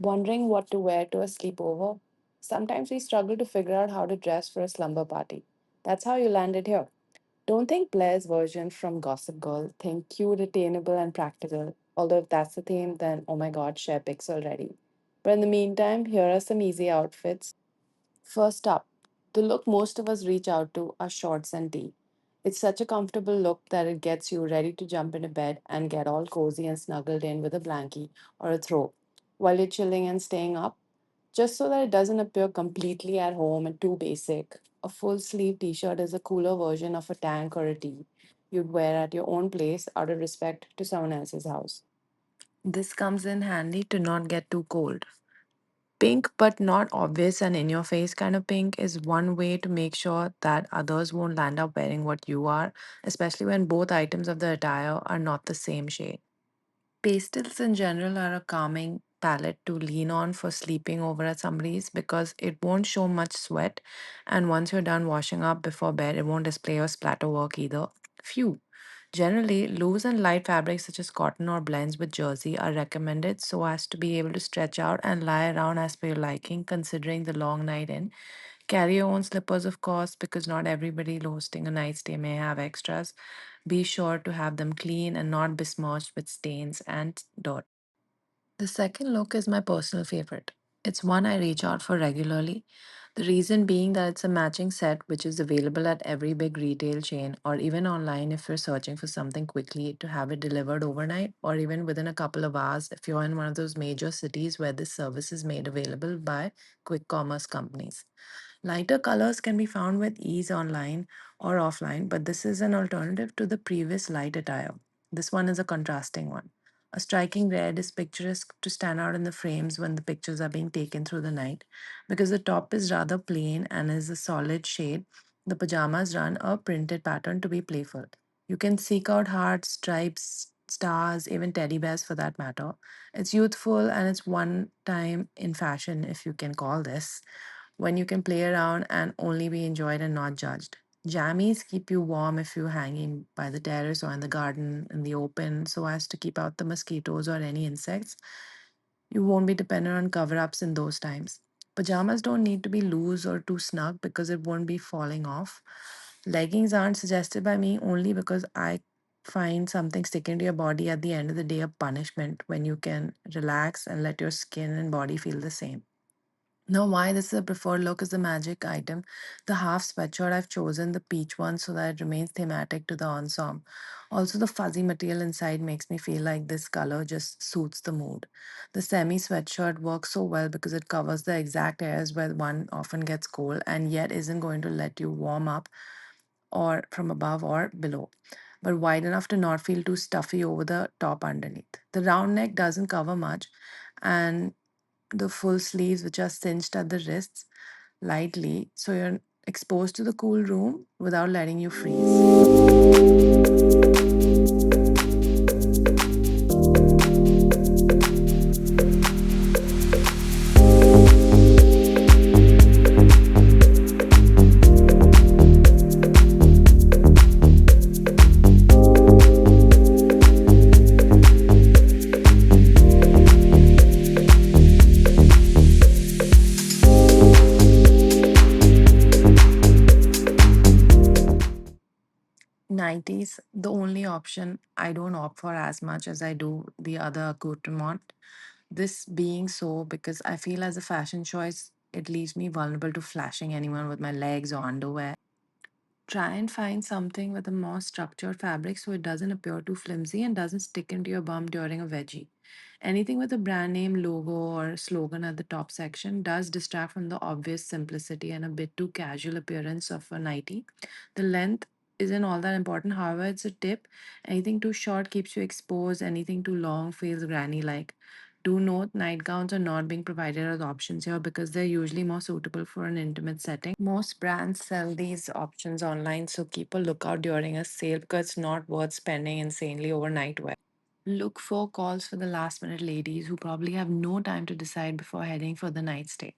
Wondering what to wear to a sleepover? Sometimes we struggle to figure out how to dress for a slumber party. That's how you landed here. Don't think Blair's version from Gossip Girl. Think cute, attainable, and practical. Although, if that's the theme, then oh my god, share pics already. But in the meantime, here are some easy outfits. First up, the look most of us reach out to are shorts and tee. It's such a comfortable look that it gets you ready to jump into bed and get all cozy and snuggled in with a blankie or a throw while you're chilling and staying up, just so that it doesn't appear completely at home and too basic. A full sleeve t shirt is a cooler version of a tank or a tee you'd wear at your own place out of respect to someone else's house. This comes in handy to not get too cold. Pink, but not obvious and in your face kind of pink, is one way to make sure that others won't land up wearing what you are, especially when both items of the attire are not the same shade. Pastels in general are a calming palette to lean on for sleeping over at somebody's because it won't show much sweat, and once you're done washing up before bed, it won't display your splatter work either. Phew. Generally, loose and light fabrics such as cotton or blends with jersey are recommended so as to be able to stretch out and lie around as per your liking, considering the long night in. Carry your own slippers, of course, because not everybody hosting a night stay may have extras. Be sure to have them clean and not besmirched with stains and dirt. The second look is my personal favorite. It's one I reach out for regularly. The reason being that it's a matching set which is available at every big retail chain or even online if you're searching for something quickly to have it delivered overnight or even within a couple of hours if you're in one of those major cities where this service is made available by quick commerce companies. Lighter colors can be found with ease online or offline, but this is an alternative to the previous light attire. This one is a contrasting one. A striking red is picturesque to stand out in the frames when the pictures are being taken through the night. Because the top is rather plain and is a solid shade, the pajamas run a printed pattern to be playful. You can seek out hearts, stripes, stars, even teddy bears for that matter. It's youthful and it's one time in fashion, if you can call this, when you can play around and only be enjoyed and not judged. Jammies keep you warm if you're hanging by the terrace or in the garden in the open so as to keep out the mosquitoes or any insects. You won't be dependent on cover ups in those times. Pajamas don't need to be loose or too snug because it won't be falling off. Leggings aren't suggested by me only because I find something sticking to your body at the end of the day a punishment when you can relax and let your skin and body feel the same. Now, why this is a preferred look is the magic item. The half sweatshirt I've chosen, the peach one, so that it remains thematic to the ensemble. Also, the fuzzy material inside makes me feel like this color just suits the mood. The semi sweatshirt works so well because it covers the exact areas where one often gets cold and yet isn't going to let you warm up or from above or below, but wide enough to not feel too stuffy over the top underneath. The round neck doesn't cover much, and the full sleeves, which are cinched at the wrists lightly, so you're exposed to the cool room without letting you freeze. 90s, the only option I don't opt for as much as I do the other accoutrement. This being so because I feel as a fashion choice, it leaves me vulnerable to flashing anyone with my legs or underwear. Try and find something with a more structured fabric so it doesn't appear too flimsy and doesn't stick into your bum during a veggie. Anything with a brand name, logo, or slogan at the top section does distract from the obvious simplicity and a bit too casual appearance of a nightie. The length isn't all that important, however, it's a tip. Anything too short keeps you exposed, anything too long feels granny like. Do note nightgowns are not being provided as options here because they're usually more suitable for an intimate setting. Most brands sell these options online, so keep a lookout during a sale because it's not worth spending insanely overnight wear. Look for calls for the last minute ladies who probably have no time to decide before heading for the night stay.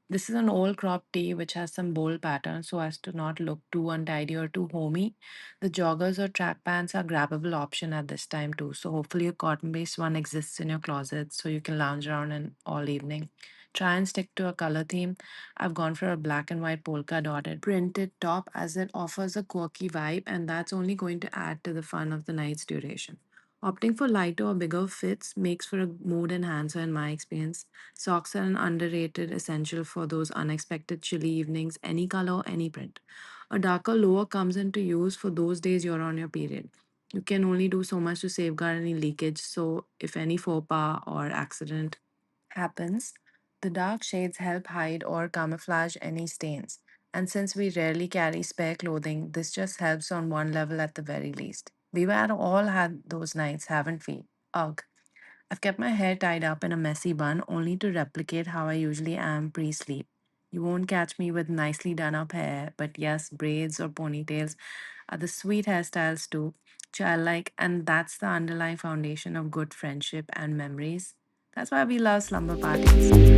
This is an old crop tee which has some bold patterns so as to not look too untidy or too homey. The joggers or track pants are grabbable option at this time too. So hopefully a cotton based one exists in your closet so you can lounge around in all evening. Try and stick to a color theme. I've gone for a black and white polka dotted printed top as it offers a quirky vibe and that's only going to add to the fun of the night's duration. Opting for lighter or bigger fits makes for a mood enhancer in my experience. Socks are an underrated essential for those unexpected chilly evenings, any color, any print. A darker lower comes into use for those days you're on your period. You can only do so much to safeguard any leakage, so if any faux pas or accident happens, the dark shades help hide or camouflage any stains. And since we rarely carry spare clothing, this just helps on one level at the very least. We've all had those nights, haven't we? Ugh. I've kept my hair tied up in a messy bun only to replicate how I usually am pre sleep. You won't catch me with nicely done up hair, but yes, braids or ponytails are the sweet hairstyles too, childlike, and that's the underlying foundation of good friendship and memories. That's why we love slumber parties.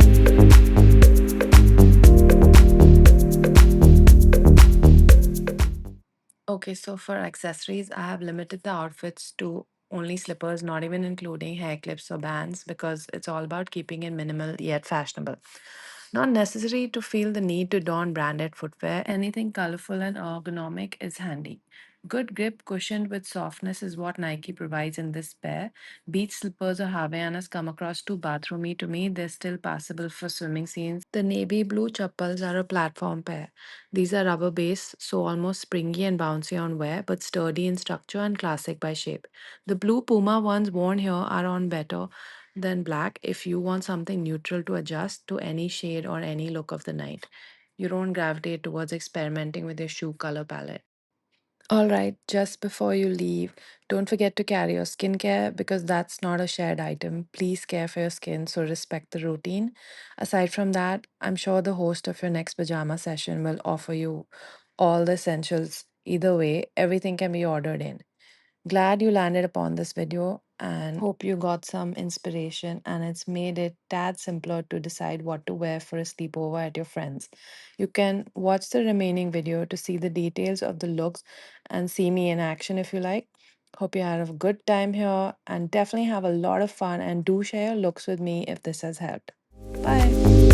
Okay, so for accessories, I have limited the outfits to only slippers, not even including hair clips or bands, because it's all about keeping it minimal yet fashionable. Not necessary to feel the need to don branded footwear, anything colorful and ergonomic is handy. Good grip cushioned with softness is what Nike provides in this pair. Beach slippers or Havaianas come across too bathroomy to me. They're still passable for swimming scenes. The navy blue chappals are a platform pair. These are rubber based, so almost springy and bouncy on wear, but sturdy in structure and classic by shape. The blue Puma ones worn here are on better than black if you want something neutral to adjust to any shade or any look of the night. You don't gravitate towards experimenting with your shoe color palette. All right, just before you leave, don't forget to carry your skincare because that's not a shared item. Please care for your skin, so respect the routine. Aside from that, I'm sure the host of your next pajama session will offer you all the essentials. Either way, everything can be ordered in. Glad you landed upon this video and hope you got some inspiration and it's made it tad simpler to decide what to wear for a sleepover at your friends. You can watch the remaining video to see the details of the looks and see me in action if you like. Hope you had a good time here and definitely have a lot of fun and do share your looks with me if this has helped. Bye.